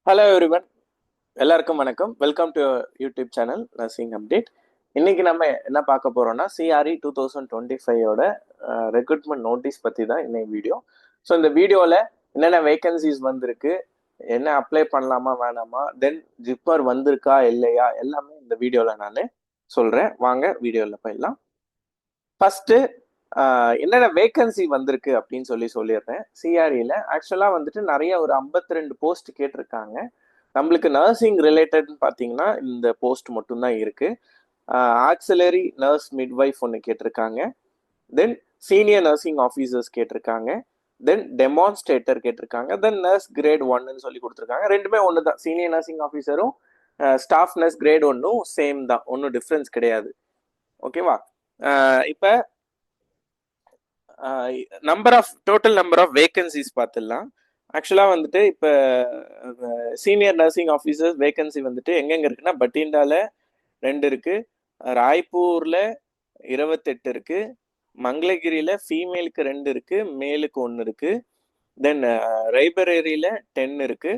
Hello everyone, எல்லாருக்கும் வணக்கம். Welcome to YouTube channel nursing update. இன்னைக்கு நம்ம என்ன பார்க்க போறோம்னா சிஆர்இ 2025ஓட ரெக்ரூட்மெண்ட் நோட்டீஸ் பற்றி தான் இன்னைக்கு வீடியோ. ஸோ இந்த வீடியோவில் என்னென்ன வேகன்சிஸ் வந்திருக்கு, என்ன அப்ளை பண்ணலாமா வேணாமா, தென் ஜிப்பர் வந்திருக்கா இல்லையா, எல்லாமே இந்த வீடியோவில் நான் சொல்கிறேன். வாங்க வீடியோவில் போயிடலாம். ஃபர்ஸ்ட் என்னென்ன வேகன்சி வந்திருக்கு அப்படின்னு சொல்லிடுறேன். சிஆர்இல ஆக்சுவலாக வந்துட்டு நிறைய ஒரு 52 போஸ்ட் கேட்டிருக்காங்க. நம்மளுக்கு நர்சிங் ரிலேட்டட்னு பார்த்தீங்கன்னா இந்த போஸ்ட் மட்டும்தான் இருக்கு. ஆக்சிலரி நர்ஸ் மிட்வைஃப் ஒன்று கேட்டிருக்காங்க, தென் சீனியர் நர்சிங் ஆஃபீஸர்ஸ் கேட்டிருக்காங்க, தென் டெமான்ஸ்ட்ரேட்டர் கேட்டிருக்காங்க, தென் நர்ஸ் கிரேட் ஒன்னு சொல்லி கொடுத்துருக்காங்க. ரெண்டுமே ஒன்று தான். சீனியர் நர்சிங் ஆஃபீஸரும் ஸ்டாஃப் நர்ஸ் கிரேட் ஒன்னும் சேம் தான், ஒன்றும் டிஃப்ரென்ஸ் கிடையாது. ஓகேவா? இப்போ டோட்டல் நம்பர் ஆஃப் வேகன்சிஸ் பார்த்துடலாம். ஆக்சுவலாக வந்துட்டு இப்போ சீனியர் நர்சிங் ஆஃபீஸர்ஸ் வேகன்சி வந்துட்டு எங்கெங்க இருக்குன்னா பட்டிண்டால 2 இருக்கு, ராய்ப்பூர்ல 28 இருக்கு, மங்களகிரியில ஃபீமேலுக்கு 2 இருக்கு, மேலுக்கு 1 இருக்கு, தென் ரைபரேரியில 10 இருக்கு,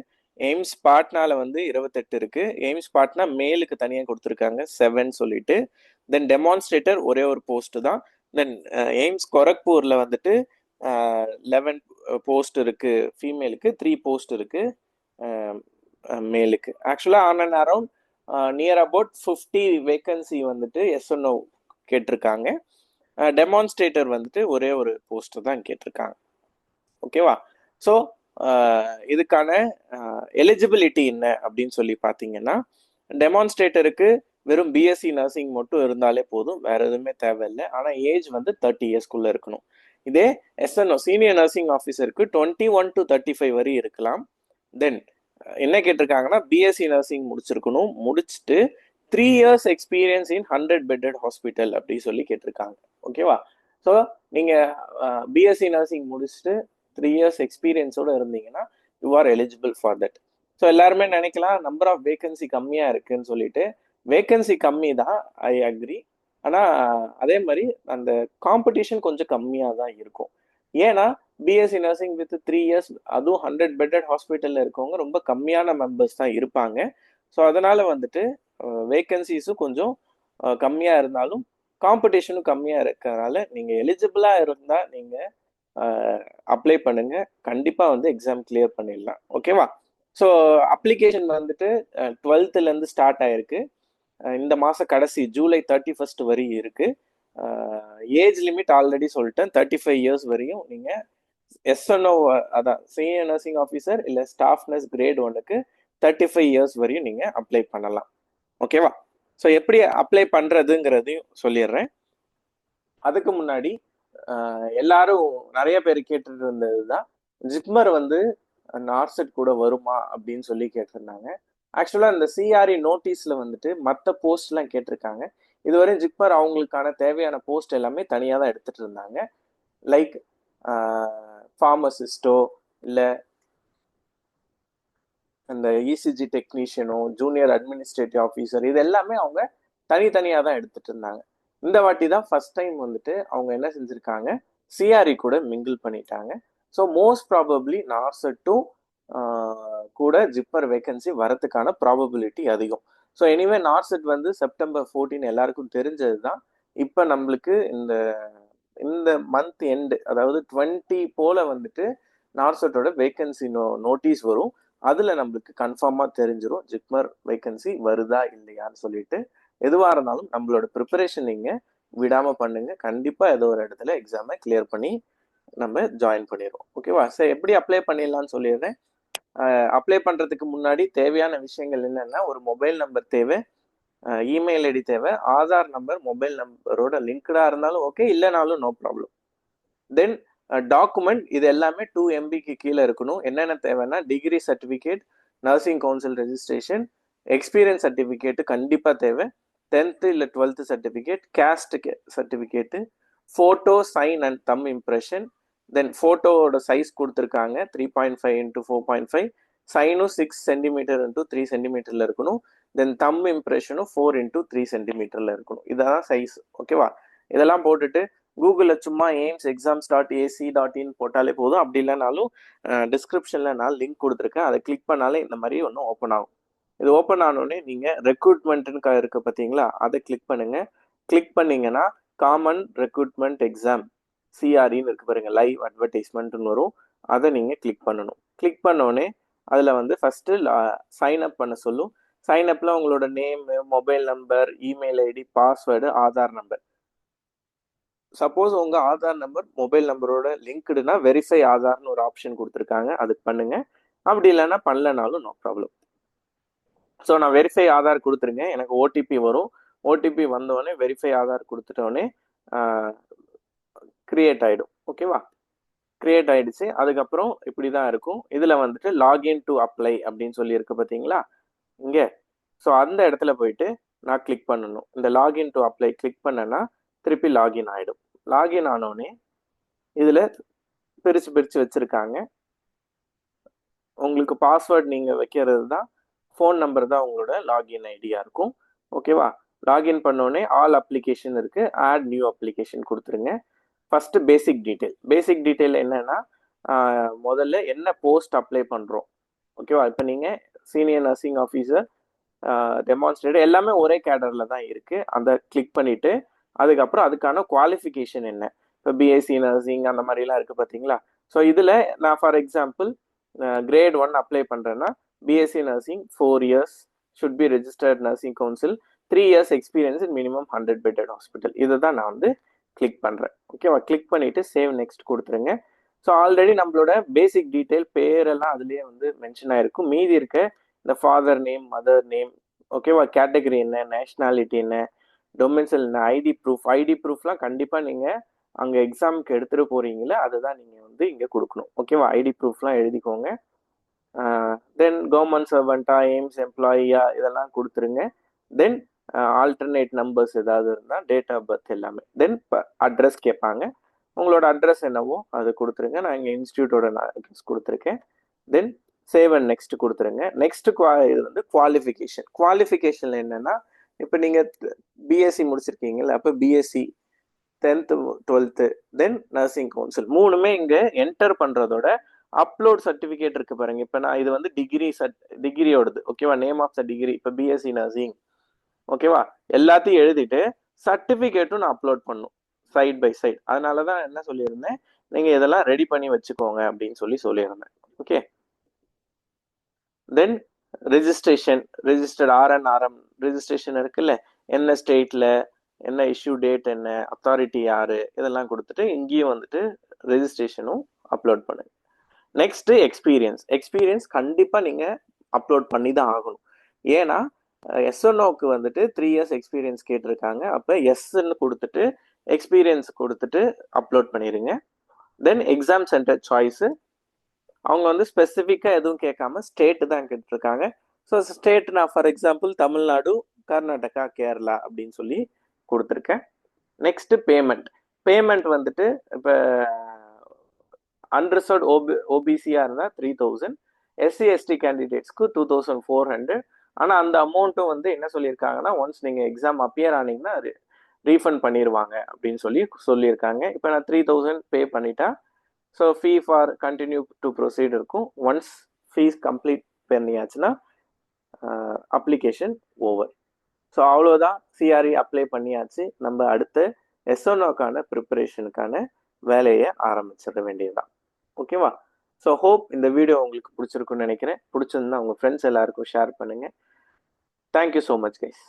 எய்ம்ஸ் பாட்னால வந்து 28 இருக்கு. எய்ம்ஸ் பாட்னா மேலுக்கு தனியாக கொடுத்துருக்காங்க 7 சொல்லிட்டு. தென் டெமான்ஸ்ட்ரேட்டர் ஒரே ஒரு போஸ்ட் தான். தென் எய்ம்ஸ் கொரக்பூர்ல வந்துட்டு 11 போஸ்ட் இருக்கு ஃபீமேலுக்கு, 3 போஸ்ட் இருக்கு மேலுக்கு. ஆக்சுவலாக on and around near about 50 vacancy வந்துட்டு எஸ்என்ஓ கேட்டிருக்காங்க. டெமான்ஸ்ட்ரேட்டர் வந்துட்டு ஒரே ஒரு போஸ்ட் தான் கேட்டிருக்காங்க. ஓகேவா? ஸோ இதுக்கான எலிஜிபிலிட்டி என்ன அப்படின்னு சொல்லி பார்த்தீங்கன்னா, டெமான்ஸ்ட்ரேட்டருக்கு வெறும் பிஎஸ்சி நர்சிங் மட்டும் இருந்தாலே போதும், வேற எதுவுமே தேவையில்லை. ஆனால் ஏஜ் வந்து 30 இயர்ஸ்க்குள்ள இருக்கணும். இதே எஸ்என்ஓ சீனியர் நர்சிங் ஆஃபீஸருக்கு 21 to 35 வரை இருக்கலாம். தென் என்ன கேட்டிருக்காங்கன்னா பிஎஸ்சி நர்சிங் முடிச்சிருக்கணும், முடிச்சுட்டு 3 years experience in 100 bedded hospital அப்படி சொல்லி கேட்டிருக்காங்க. ஓகேவா? ஸோ நீங்கள் பிஎஸ்சி நர்சிங் முடிச்சுட்டு 3 years எக்ஸ்பீரியன்ஸோட இருந்தீங்கன்னா you are eligible for that. So எல்லாருமே நினைக்கலாம் நம்பர் ஆஃப் வேகன்சி கம்மியாக இருக்குன்னு சொல்லிட்டு. வேகன்சி கம்மி தான், ஐ அக்ரி. ஆனால் அதே மாதிரி அந்த காம்படிஷன் கொஞ்சம் கம்மியாக தான் இருக்கும். ஏன்னா பிஎஸ்சி நர்சிங் வித் 3 years, அதுவும் 100 bedded ஹாஸ்பிட்டலில் இருக்கவங்க ரொம்ப கம்மியான மெம்பர்ஸ் தான் இருப்பாங்க. ஸோ அதனால வந்துட்டு வேகன்சிஸும் கொஞ்சம் கம்மியாக இருந்தாலும் காம்படிஷனும் கம்மியாக இருக்கிறதுனால நீங்கள் எலிஜிபிளாக இருந்தால் நீங்கள் அப்ளை பண்ணுங்க. கண்டிப்பாக வந்து எக்ஸாம் கிளியர் பண்ணிடலாம். ஓகேவா? ஸோ அப்ளிகேஷன் வந்துட்டு 12th ஸ்டார்ட் ஆயிருக்கு. இந்த மாதம் கடைசி ஜூலை 31st வரை இருக்கு. ஏஜ் லிமிட் ஆல்ரெடி சொல்லிட்டேன், 35 years வரையும் நீங்கள் எஸ்என்ஓ, அதான் சீனியர் நர்சிங் ஆஃபீஸர் இல்லை ஸ்டாஃப் நர்ஸ் கிரேட் 1க்கு 35 years வரையும் நீங்கள் அப்ளை பண்ணலாம். ஓகேவா? ஸோ எப்படி அப்ளை பண்ணுறதுங்கிறதையும் சொல்லிடுறேன். அதுக்கு முன்னாடி எல்லாரும் நிறைய பேர் கேட்டுட்டு இருந்தது தான், ஜிப்மர் வந்து நார்செட் கூட வருமா அப்படின்னு சொல்லி கேட்டிருந்தாங்க. ஆக்சுவலாக இந்த சிஆர்இ நோட்டீஸில் வந்துட்டு மற்ற போஸ்ட்லாம் கேட்டிருக்காங்க. இதுவரை ஜிப்மர் அவங்களுக்கான தேவையான போஸ்ட் எல்லாமே தனியாக தான் எடுத்துட்டு இருந்தாங்க. லைக் ஃபார்மசிஸ்டோ இல்லை அந்த இசிஜி டெக்னீஷியனோ ஜூனியர் அட்மினிஸ்ட்ரேட்டிவ் ஆஃபீஸர், இது எல்லாமே அவங்க தனித்தனியாக தான் எடுத்துட்டு இருந்தாங்க. இந்த வாட்டி தான் ஃபர்ஸ்ட் டைம் வந்துட்டு அவங்க என்ன செஞ்சுருக்காங்க, சிஆர்இ கூட மிங்கிள் பண்ணிட்டாங்க. ஸோ மோஸ்ட் ப்ராபப்ளி நார்செட்டும் கூட ஜிப்பர் வேகன்சி வரதுக்கான ப்ராபபிலிட்டி அதிகம். ஸோ எனிவே நார்செட் வந்து September 14 எல்லாருக்கும் தெரிஞ்சது தான். இப்போ நம்மளுக்கு இந்த இந்த மந்த் எண்டு, அதாவது 20 போல வந்துட்டு நார்செட்டோட வேகன்சி நோட்டீஸ் வரும். அதில் நம்மளுக்கு கன்ஃபார்மாக தெரிஞ்சிடும் ஜிப்மர் வேகன்சி வருதா இல்லையான்னு சொல்லிட்டு. எதுவாக இருந்தாலும் நம்மளோட ப்ரிப்பரேஷன் நீங்கள் விடாமல் பண்ணுங்க. கண்டிப்பாக ஏதோ ஒரு இடத்துல எக்ஸாமை கிளியர் பண்ணி நம்ம ஜாயின் பண்ணிடுவோம். ஓகேவா? சரி, எப்படி அப்ளை பண்ணிடலாம்னு சொல்லிடுறேன். அப்ளை பண்ணுறதுக்கு முன்னாடி தேவையான விஷயங்கள் என்னென்னா, ஒரு மொபைல் நம்பர் தேவை, இமெயில் ஐடி தேவை, ஆதார் நம்பர் மொபைல் நம்பரோட லிங்க்டாக இருந்தாலும் ஓகே, இல்லைனாலும் நோ ப்ராப்ளம். தென் டாக்குமெண்ட் இது எல்லாமே 2 MBக்கு கீழே இருக்கணும். என்னென்ன தேவைன்னா degree certificate, nursing council registration, experience certificate கண்டிப்பாக தேவை, 10th இல்லை 12th certificate, caste certificate, photo sign and thumb impression. Then ஃபோட்டோவோட சைஸ் கொடுத்துருக்காங்க 3.5 into 4.5, சைனும் 6 cm into 3 cm இருக்கணும். தென் தம் இம்ப்ரெஷனும் 4 into 3 cm இருக்கணும். இதான் சைஸ். ஓகேவா? இதெல்லாம் போட்டுட்டு கூகுளில் சும்மா aims.exams.ac.in போட்டாலே போதும். அப்படி இல்லைனாலும் டிஸ்கிரிப்ஷனில் நான் லிங்க் கொடுத்துருக்கேன், அதை கிளிக் பண்ணாலே இந்த மாதிரி ஒன்று ஓப்பன் ஆகும். இது ஓப்பன் ஆனோடனே நீங்கள் ரெக்ரூட்மெண்ட்டுன்னு இருக்கு பார்த்தீங்களா, அதை கிளிக் பண்ணுங்கள். கிளிக் பண்ணிங்கன்னா காமன் ரெக்ரூட்மெண்ட் எக்ஸாம் சிஆர்இன்னு இருக்கு பாருங்க, லைவ் அட்வர்டைஸ்மெண்ட்னு வரும். அதை நீங்கள் கிளிக் பண்ணணும். கிளிக் பண்ணோடனே அதில் வந்து ஃபஸ்ட்டு சைன் அப் பண்ண சொல்லும். சைன் அப்பில் உங்களோட name, mobile number, email ID, password, Aadhaar number. Suppose உங்கள் ஆதார் நம்பர் மொபைல் நம்பரோட லிங்க்டுனா வெரிஃபை ஆதார்னு ஒரு ஆப்ஷன் கொடுத்துருக்காங்க, அதுக்கு பண்ணுங்க. அப்படி இல்லைன்னா பண்ணலனாலும் நோ ப்ராப்ளம். ஸோ நான் வெரிஃபை ஆதார் கொடுத்துருங்க, எனக்கு ஓடிபி வரும். ஓடிபி வந்தோடனே வெரிஃபை ஆதார் கொடுத்துட்டோடனே கிரியேட் ஆகிடும். ஓகேவா, கிரியேட் ஆயிடுச்சு. அதுக்கப்புறம் இப்படி தான் இருக்கும். இதில் வந்துட்டு லாகின் டு அப்ளை அப்படின்னு சொல்லி இருக்கு பார்த்தீங்களா இங்கே. ஸோ அந்த இடத்துல போயிட்டு நான் கிளிக் பண்ணணும். இந்த லாகின் டு அப்ளை கிளிக் பண்ணேன்னா திருப்பி லாகின் ஆகிடும். லாகின் ஆனோடனே இதில் பிரித்து வச்சுருக்காங்க. உங்களுக்கு பாஸ்வேர்ட் நீங்கள் வைக்கிறது தான், ஃபோன் நம்பர் தான் உங்களோட லாகின் ஐடியாக இருக்கும். ஓகேவா, லாகின் பண்ணோடனே ஆல் அப்ளிகேஷன் இருக்குது, ஆட் நியூ அப்ளிகேஷன் கொடுத்துருங்க. ஃபஸ்ட்டு பேசிக் டீட்டெயில் என்னன்னா, முதல்ல என்ன போஸ்ட் அப்ளை பண்ணுறோம். ஓகேவா, இப்போ நீங்கள் சீனியர் நர்சிங் ஆஃபீஸர், டெமான்ஸ்ட்ரேட்டர் எல்லாமே ஒரே கேடரில் தான் இருக்குது. அதை கிளிக் பண்ணிவிட்டு அதுக்கப்புறம் அதுக்கான குவாலிஃபிகேஷன் என்ன, இப்போ பிஎஸ்சி நர்சிங் அந்த மாதிரிலாம் இருக்குது பார்த்தீங்களா. ஸோ இதில் நான் ஃபார் எக்ஸாம்பிள் கிரேட் 1 அப்ளை பண்ணுறேன்னா BSc nursing 4 years should be registered nursing council 3 years experience in minimum 100 bedded hospital. இதை தான் நான் வந்து கிளிக் பண்ணுறேன். ஓகேவா, கிளிக் பண்ணிவிட்டு சேவ் நெக்ஸ்ட் கொடுத்துருங்க. ஸோ ஆல்ரெடி நம்மளோட பேசிக் டீட்டெயில் பேரெல்லாம் அதுலேயே வந்து மென்ஷன் ஆகிருக்கும். மீதி இருக்க இந்த ஃபாதர் நேம், மதர் நேம், ஓகேவா, கேட்டகரி என்ன, நேஷ்னாலிட்டி என்ன, டொமிசைல் என்ன, ஐடி ப்ரூஃப்லாம் கண்டிப்பாக நீங்கள் அங்கே எக்ஸாமுக்கு எடுத்துகிட்டு போகிறீங்களே அதுதான் நீங்கள் வந்து இங்கே கொடுக்கணும். ஓகேவா, ஐடி ப்ரூஃப்லாம் எழுதிக்கோங்க. தென் கவர்மெண்ட் சர்வெண்ட்டா, எய்ம்ஸ் எம்ப்ளாயியா இதெல்லாம் கொடுத்துருங்க. தென் ஆல்டர்னேட் நம்பர்ஸ் ஏதாவது இருந்தால், டேட் ஆஃப் பர்த் எல்லாமே. தென் அட்ரஸ் கேட்பாங்க, உங்களோட அட்ரஸ் என்னவோ அது கொடுத்துருங்க. நான் இங்கே இன்ஸ்டியூட்டோட அட்ரஸ் கொடுத்துருக்கேன். தென் சேவ் அண்ட் நெக்ஸ்ட் கொடுத்துருங்க. நெக்ஸ்ட் இது வந்து குவாலிஃபிகேஷன் என்னன்னா, இப்போ நீங்கள் பிஎஸ்சி முடிச்சிருக்கீங்கல்ல, அப்போ பிஎஸ்சி 10th 12th தென் நர்சிங் கவுன்சில் மூணுமே இங்கே என்டர் பண்ணுறதோட அப்லோட் சர்டிஃபிகேட் இருக்கு பாருங்க. இப்போ நான் இது வந்து டிகிரியோடது. ஓகேவா, நேம் ஆஃப் த டிகிரி இப்போ பிஎஸ்சி நர்சிங். ஓகேவா, எல்லாத்தையும் எழுதிட்டு சர்டிஃபிகேட்டும் நான் அப்லோட் பண்ணும் சைட் பை சைட். அதனால தான் என்ன சொல்லியிருந்தேன், நீங்கள் இதெல்லாம் ரெடி பண்ணி வச்சுக்கோங்க அப்படின்னு சொல்லியிருந்தேன். ஓகே, தென் ரெஜிஸ்டர்ட் ஆர்என்ஆர்எம் ரெஜிஸ்ட்ரேஷன் இருக்குல்ல, என்ன ஸ்டேட்ல என்ன இஷ்யூ டேட் என்ன, அத்தாரிட்டி யாரு, இதெல்லாம் கொடுத்துட்டு இங்கேயும் வந்துட்டு ரெஜிஸ்ட்ரேஷனும் அப்லோட் பண்ணுங்க. நெக்ஸ்ட் எக்ஸ்பீரியன்ஸ் கண்டிப்பாக நீங்கள் அப்லோட் பண்ணி தான் ஆகணும். ஏன்னா எஸ்என்ஓக்கு வந்துட்டு 3 years எக்ஸ்பீரியன்ஸ் கேட்டிருக்காங்க. அப்போ எஸ்ன்னு கொடுத்துட்டு எக்ஸ்பீரியன்ஸ் கொடுத்துட்டு அப்லோட் பண்ணிடுங்க. தென் எக்ஸாம் சென்டர் சாய்ஸு அவங்க வந்து ஸ்பெசிஃபிக்காக எதுவும் கேட்காம ஸ்டேட்டு தான் கேட்டிருக்காங்க. ஸோ ஸ்டேட் நான் ஃபார் எக்ஸாம்பிள் தமிழ்நாடு, கர்நாடகா, கேரளா அப்படின்னு சொல்லி கொடுத்துருக்கேன். நெக்ஸ்ட் பேமெண்ட் வந்துட்டு இப்போ அன்ரிசர்வ்ட் ஓபிசியாக இருந்தால் 3000, எஸ்சி எஸ்டி கேண்டிடேட்ஸ்க்கு 2400. ஆனால் அந்த அமௌண்ட்டும் வந்து என்ன சொல்லியிருக்காங்கன்னா, ஒன்ஸ் நீங்கள் எக்ஸாம் அப்பியர் ஆனீங்கன்னா அது ரீஃபண்ட் பண்ணிடுவாங்க அப்படின்னு சொல்லியிருக்காங்க. இப்போ நான் 3000 பே பண்ணிட்டா so fee for continue to proceed இருக்கும். ஒன்ஸ் ஃபீஸ் கம்ப்ளீட் பண்ணியாச்சுன்னா அப்ளிகேஷன் ஓவர். ஸோ அவ்வளோதான், சிஆர்இ அப்ளை பண்ணியாச்சு. நம்ம அடுத்து எஸ்என்ஓக்கான ப்ரிப்பரேஷனுக்கான வேலையை ஆரம்பிச்சிட வேண்டியதுதான். ஓகேவா, ஸோ ஹோப் இந்த வீடியோ உங்களுக்கு பிடிச்சிருக்குன்னு நினைக்கிறேன். பிடிச்சிருந்தா உங்கள் ஃப்ரெண்ட்ஸ் எல்லாருக்கும் ஷேர் பண்ணுங்கள். Thank you so much guys.